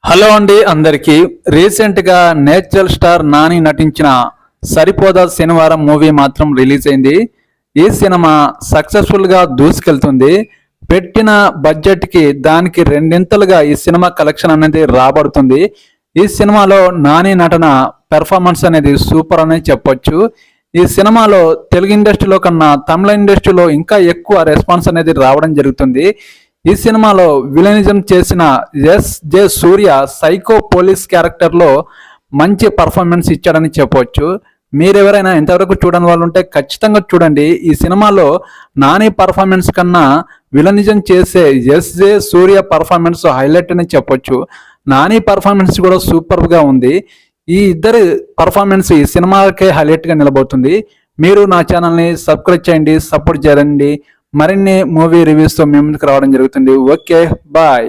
Hello అండి అందరికీ. రీసెంట్గా నేచురల్ స్టార్ నాని నటించిన సరిపోదా శనివారం మూవీ మాత్రం రిలీజ్ అయింది. ఈ సినిమా సక్సెస్ఫుల్గా దూసుకెళ్తుంది. పెట్టిన బడ్జెట్కి దానికి రెండింతలుగా ఈ సినిమా కలెక్షన్ అనేది రాబడుతుంది. ఈ సినిమాలో నాని నటన పెర్ఫార్మెన్స్ అనేది సూపర్ అనే చెప్పొచ్చు. ఈ సినిమాలో తెలుగు ఇండస్ట్రీలో కన్నా తమిళ ఇండస్ట్రీలో ఇంకా ఎక్కువ రెస్పాన్స్ అనేది రావడం జరుగుతుంది. ఈ సినిమాలో విలనిజం చేసిన ఎస్.జె. సూర్య సైకో పోలీస్ క్యారెక్టర్లో మంచి పర్ఫార్మెన్స్ ఇచ్చాడని చెప్పవచ్చు. మీరెవరైనా ఇంతవరకు చూడని వాళ్ళు ఉంటే ఖచ్చితంగా చూడండి. ఈ సినిమాలో నాని పర్ఫార్మెన్స్ కన్నా విలనిజం చేసే ఎస్.జె. సూర్య పర్ఫార్మెన్స్ హైలైట్ అని చెప్పొచ్చు. నాని పర్ఫార్మెన్స్ కూడా సూపర్గా ఉంది. ఈ ఇద్దరి పర్ఫార్మెన్స్ ఈ సినిమాకే హైలైట్గా నిలబోతుంది. మీరు నా ఛానల్ని సబ్స్క్రైబ్ చేయండి, సపోర్ట్ చేయండి. మరిన్ని మూవీ రివ్యూస్తో మీ ముందుకు రావడం జరుగుతుంది. Okay, bye.